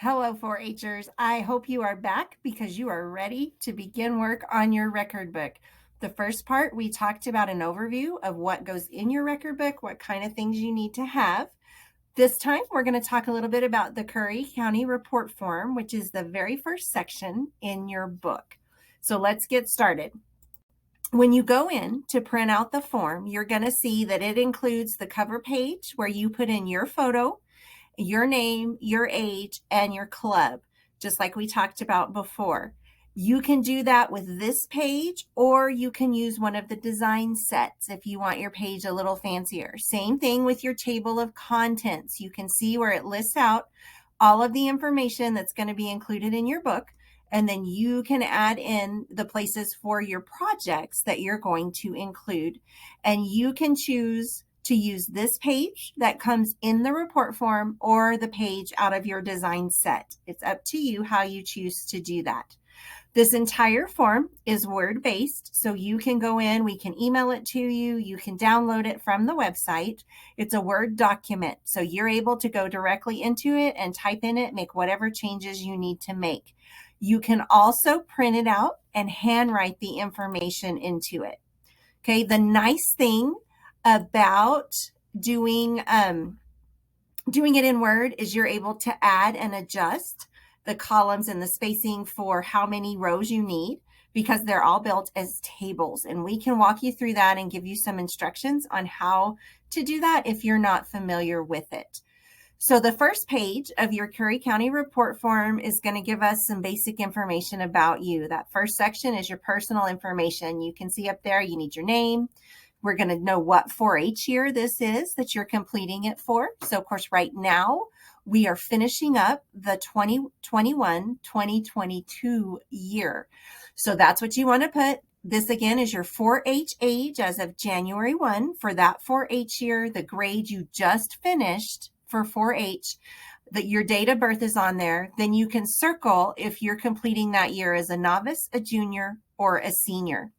Hello, 4-Hers. I hope you are back because you are ready to begin work on your record book. The first part, we talked about an overview of what goes in your record book, what kind of things you need to have. This time, we're going to talk a little bit about the Curry County Report Form, which is the very first section in your book. So let's get started. When you go in to print out the form, you're going to see that it includes the cover page where you put in your photo, your name, your age, and your club, just like we talked about before. You can do that with this page, or you can use one of the design sets if you want your page a little fancier. Same thing with your table of contents. You can see where it lists out all of the information that's going to be included in your book, and then you can add in the places for your projects that you're going to include. And you can choose to use this page that comes in the report form or the page out of your design set. It's up to you how you choose to do that. This entire form is Word-based, so you can go in, we can email it to you, you can download it from the website. It's a Word document, so you're able to go directly into it and type in it, make whatever changes you need to make. You can also print it out and handwrite the information into it. Okay, the nice thing about doing it in Word is you're able to add and adjust the columns and the spacing for how many rows you need because they're all built as tables. And we can walk you through that and give you some instructions on how to do that if you're not familiar with it. So the first page of your Curry County report form is going to give us some basic information about you. That first section is your personal information. You can see up there you need your name. We're going to know what 4-H year this is that you're completing it for. So, of course, right now we are finishing up the 2021-2022 year. So that's what you want to put. This, again, is your 4-H age as of January 1 for that 4-H year, the grade you just finished for 4-H. That your date of birth is on there. Then you can circle if you're completing that year as a novice, a junior, or a senior.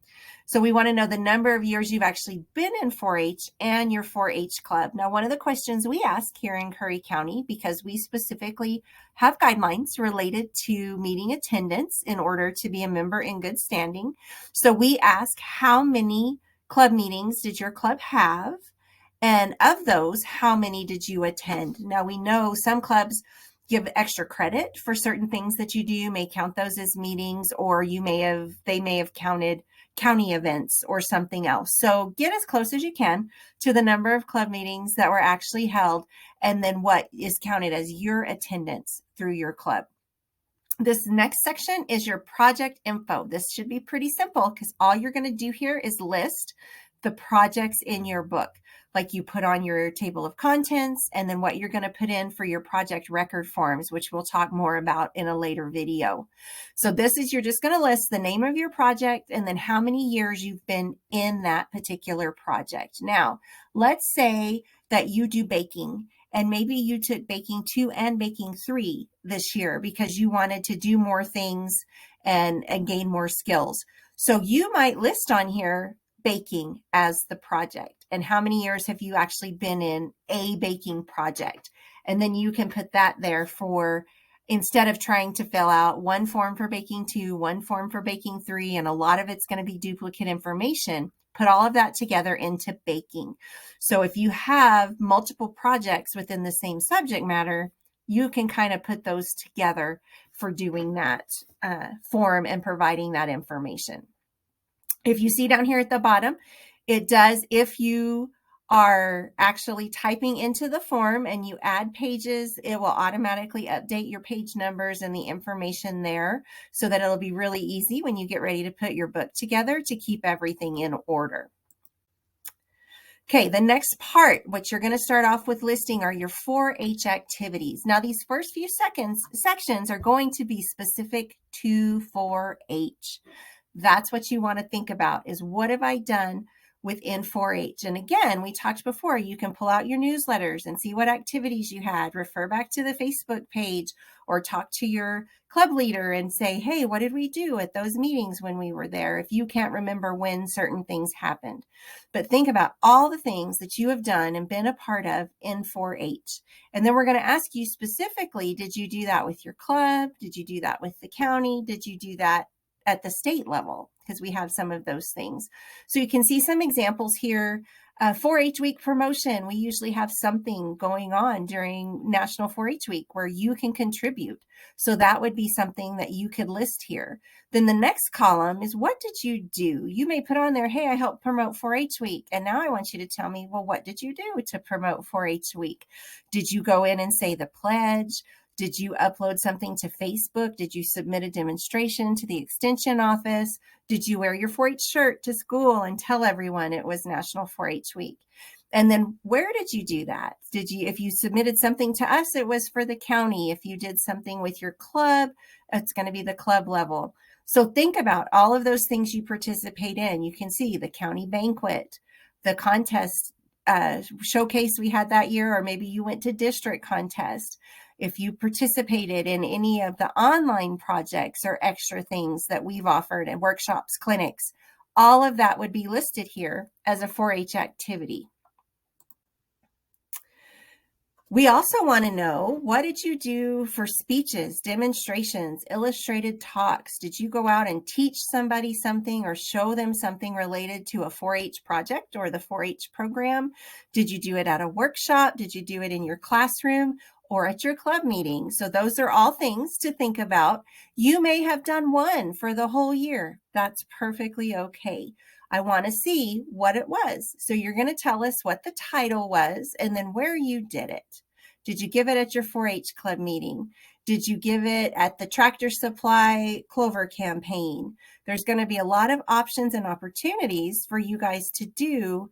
So we want to know the number of years you've actually been in 4-H and your 4-H club. Now, one of the questions we ask here in Curry County, because we specifically have guidelines related to meeting attendance in order to be a member in good standing. So we ask, how many club meetings did your club have? And of those, how many did you attend? Now, we know some clubs give extra credit for certain things that you do. You may count those as meetings, or they may have counted county events or something else. So get as close as you can to the number of club meetings that were actually held, and then what is counted as your attendance through your club. This next section is your project info. This should be pretty simple because all you're going to do here is list the projects in your book, like you put on your table of contents, and then what you're going to put in for your project record forms, which we'll talk more about in a later video. So this is, you're just going to list the name of your project and then how many years you've been in that particular project. Now, let's say that you do baking, and maybe you took baking 2 and baking 3 this year because you wanted to do more things and gain more skills. So you might list on here baking as the project, and how many years have you actually been in a baking project. And then you can put that there for, instead of trying to fill out one form for baking 2, one form for baking 3, and a lot of it's going to be duplicate information, put all of that together into baking. So if you have multiple projects within the same subject matter, you can kind of put those together for doing that form and providing that information. If you see down here at the bottom, it does, if you are actually typing into the form and you add pages, it will automatically update your page numbers and the information there so that it'll be really easy when you get ready to put your book together to keep everything in order. Okay, the next part, what you're going to start off with listing are your 4-H activities. Now, these first few sections are going to be specific to 4-H. That's what you want to think about, is what have I done within 4-H. And again, we talked before, you can pull out your newsletters and see what activities you had, refer back to the Facebook page, or talk to your club leader and say, hey, what did we do at those meetings when we were there, if you can't remember when certain things happened. But think about all the things that you have done and been a part of in 4-H. And then we're going to ask you specifically, did you do that with your club? Did you do that with the county? Did you do that at the state level? Because we have some of those things. So you can see some examples here. 4-H week promotion. We usually have something going on during National 4-H week where you can contribute. So that would be something that you could list here. Then the next column is, what did you do? You may put on there, hey, I helped promote 4-H week. And now I want you to tell me, well, what did you do to promote 4-H week? Did you go in and say the pledge? Did you upload something to Facebook? Did you submit a demonstration to the extension office? Did you wear your 4-H shirt to school and tell everyone it was National 4-H week? And then where did you do that? If you submitted something to us, it was for the county. If you did something with your club, it's going to be the club level. So think about all of those things you participate in. You can see the county banquet, the contest showcase we had that year, or maybe you went to district contest. If you participated in any of the online projects or extra things that we've offered and workshops, clinics, all of that would be listed here as a 4-H activity. We also want to know, what did you do for speeches, demonstrations, illustrated talks? Did you go out and teach somebody something or show them something related to a 4-H project or the 4-H program? Did you do it at a workshop? Did you do it in your classroom or at your club meeting? So those are all things to think about. You may have done one for the whole year. That's perfectly okay. I want to see what it was. So you're going to tell us what the title was and then where you did it. Did you give it at your 4-H club meeting? Did you give it at the Tractor Supply Clover campaign? There's going to be a lot of options and opportunities for you guys to do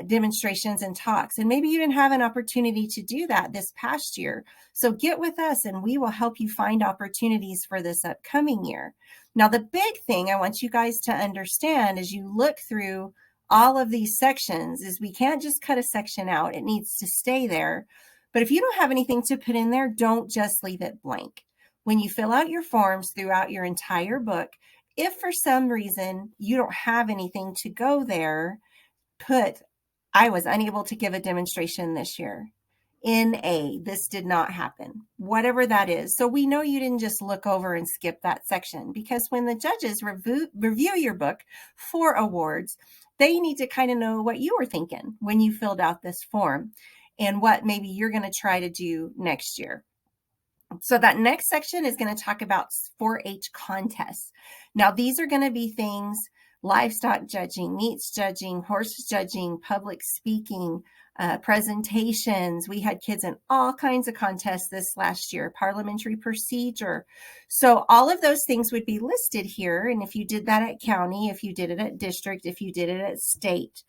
demonstrations and talks. And maybe you didn't have an opportunity to do that this past year. So get with us and we will help you find opportunities for this upcoming year. Now, the big thing I want you guys to understand as you look through all of these sections is we can't just cut a section out. It needs to stay there. But if you don't have anything to put in there, don't just leave it blank. When you fill out your forms throughout your entire book, if for some reason you don't have anything to go there, put, I was unable to give a demonstration this year. This did not happen, whatever that is. So we know you didn't just look over and skip that section, because when the judges review your book for awards, they need to kind of know what you were thinking when you filled out this form and what maybe you're going to try to do next year. So that next section is going to talk about 4-H contests. Now, these are going to be things: livestock judging, meats judging, horse judging, public speaking, presentations. We had kids in all kinds of contests this last year, parliamentary procedure. So all of those things would be listed here. And if you did that at county, if you did it at district, if you did it at state,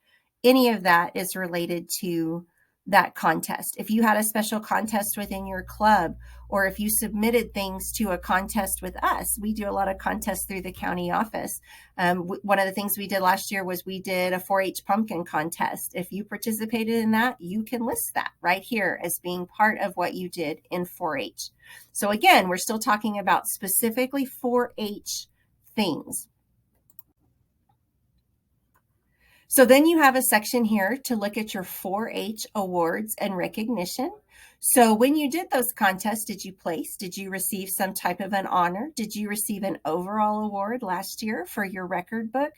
any of that is related to that contest. If you had a special contest within your club, or if you submitted things to a contest with us, we do a lot of contests through the county office. One of the things we did last year was we did a 4-H pumpkin contest. If you participated in that, you can list that right here as being part of what you did in 4-H. So again, we're still talking about specifically 4-H things. So then you have a section here to look at your 4-H awards and recognition. So when you did those contests, did you place? Did you receive some type of an honor? Did you receive an overall award last year for your record book?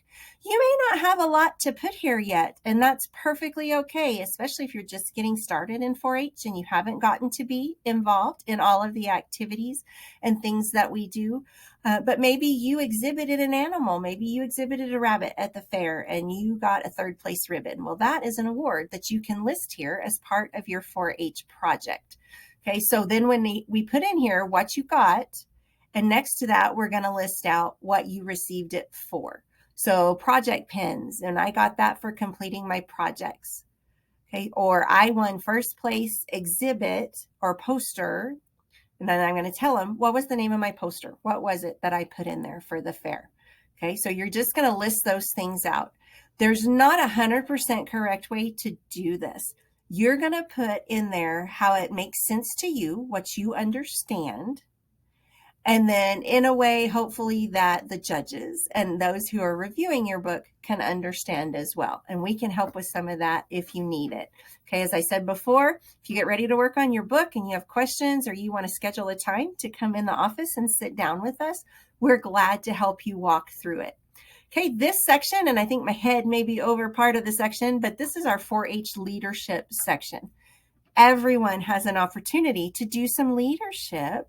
You may not have a lot to put here yet, and that's perfectly okay, especially if you're just getting started in 4-H and you haven't gotten to be involved in all of the activities and things that we do. But maybe you exhibited an animal. Maybe you exhibited a rabbit at the fair and you got a 3rd place ribbon. Well, that is an award that you can list here as part of your 4-H project. Okay, so then when we put in here what you got, and next to that, we're going to list out what you received it for. So project pins, and I got that for completing my projects. Okay, or I won 1st place exhibit or poster. And then I'm going to tell them, what was the name of my poster? What was it that I put in there for the fair? Okay, so you're just going to list those things out. There's not 100% correct way to do this. You're going to put in there how it makes sense to you, what you understand, and then in a way, hopefully, that the judges and those who are reviewing your book can understand as well. And we can help with some of that if you need it. Okay, as I said before, if you get ready to work on your book and you have questions or you want to schedule a time to come in the office and sit down with us, we're glad to help you walk through it. Okay, this section, and I think my head may be over part of the section, but this is our 4-H leadership section. Everyone has an opportunity to do some leadership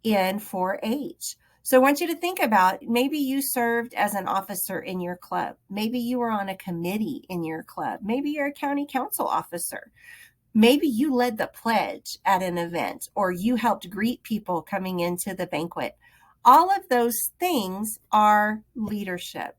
in 4-H. So I want you to think about, maybe you served as an officer in your club. Maybe you were on a committee in your club. Maybe you're a county council officer. Maybe you led the pledge at an event, or you helped greet people coming into the banquet. All of those things are leadership.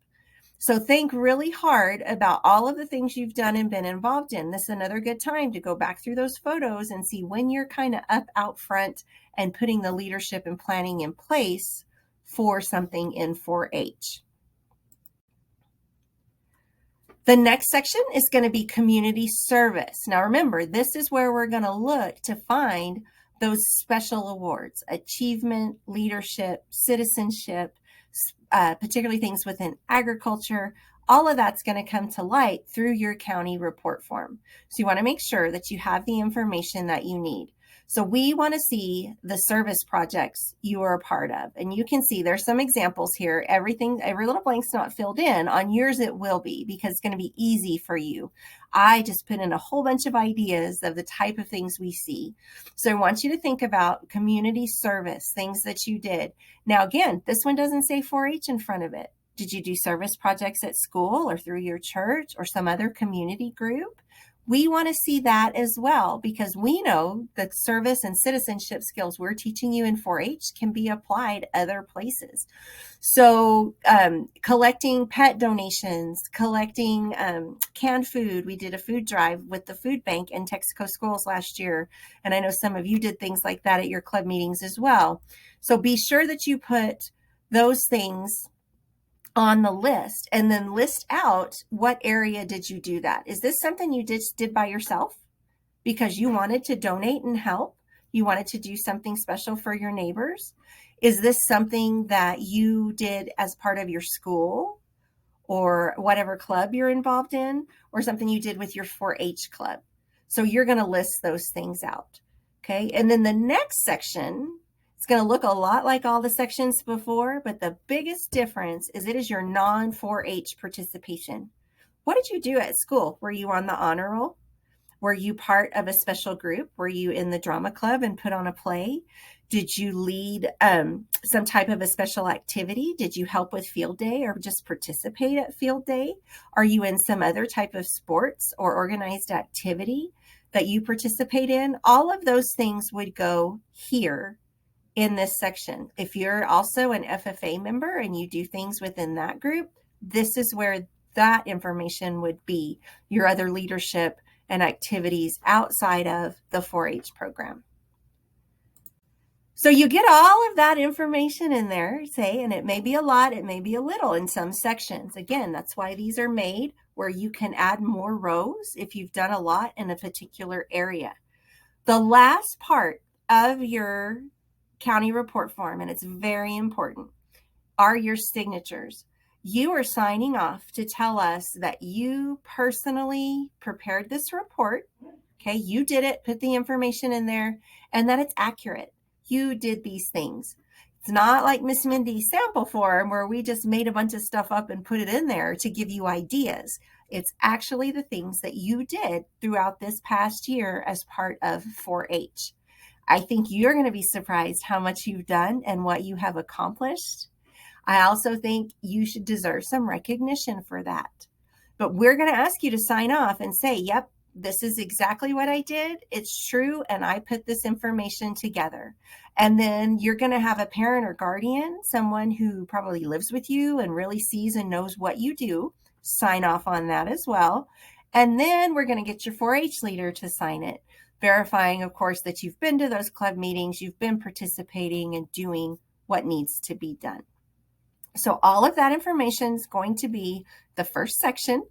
So think really hard about all of the things you've done and been involved in. This is another good time to go back through those photos and see when you're kind of up out front and putting the leadership and planning in place for something in 4-H. The next section is going to be community service. Now remember, this is where we're going to look to find those special awards: achievement, leadership, citizenship, particularly things within agriculture. All of that's going to come to light through your county report form. So you want to make sure that you have the information that you need. So we want to see the service projects you are a part of. And you can see there's some examples here. Every little blank's not filled in. On yours it will be, because it's going to be easy for you. I just put in a whole bunch of ideas of the type of things we see. So I want you to think about community service, things that you did. Now again, this one doesn't say 4-H in front of it. Did you do service projects at school or through your church or some other community group? We want to see that as well, because we know that service and citizenship skills we're teaching you in 4-H can be applied other places. So collecting pet donations, collecting canned food. We did a food drive with the food bank in Texaco schools last year. And I know some of you did things like that at your club meetings as well. So be sure that you put those things on the list, and then list out what area did you do that. Is this something you did by yourself because you wanted to donate and help? You wanted to do something special for your neighbors? Is this something that you did as part of your school or whatever club you're involved in, or something you did with your 4-H club? So you're going to list those things out. Okay. And then the next section, it's going to look a lot like all the sections before, but the biggest difference is it is your non-4-H participation. What did you do at school? Were you on the honor roll? Were you part of a special group? Were you in the drama club and put on a play? Did you lead some type of a special activity? Did you help with field day or just participate at field day? Are you in some other type of sports or organized activity that you participate in? All of those things would go here in this section. If you're also an FFA member and you do things within that group, this is where that information would be, your other leadership and activities outside of the 4-H program. So you get all of that information in there, say, and it may be a lot, it may be a little in some sections. Again, that's why these are made, where you can add more rows if you've done a lot in a particular area. The last part of your county report form, and it's very important, are your signatures. You are signing off to tell us that you personally prepared this report. Okay, you did it, put the information in there, and that it's accurate. You did these things. It's not like Miss Mindy's sample form where we just made a bunch of stuff up and put it in there to give you ideas. It's actually the things that you did throughout this past year as part of 4-H. I think you're going to be surprised how much you've done and what you have accomplished. I also think you should deserve some recognition for that. But we're going to ask you to sign off and say, yep, this is exactly what I did. It's true. And I put this information together. And then you're going to have a parent or guardian, someone who probably lives with you and really sees and knows what you do, sign off on that as well. And then we're going to get your 4-H leader to sign it, verifying, of course, that you've been to those club meetings, you've been participating and doing what needs to be done. So all of that information is going to be the first section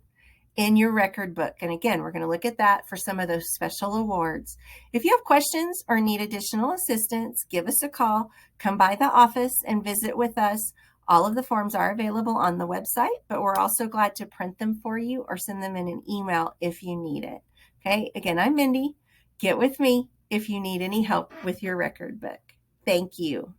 in your record book. And again, we're going to look at that for some of those special awards. If you have questions or need additional assistance, give us a call, come by the office and visit with us. All of the forms are available on the website, but we're also glad to print them for you or send them in an email if you need it. Okay, again, I'm Mindy. Get with me if you need any help with your record book. Thank you.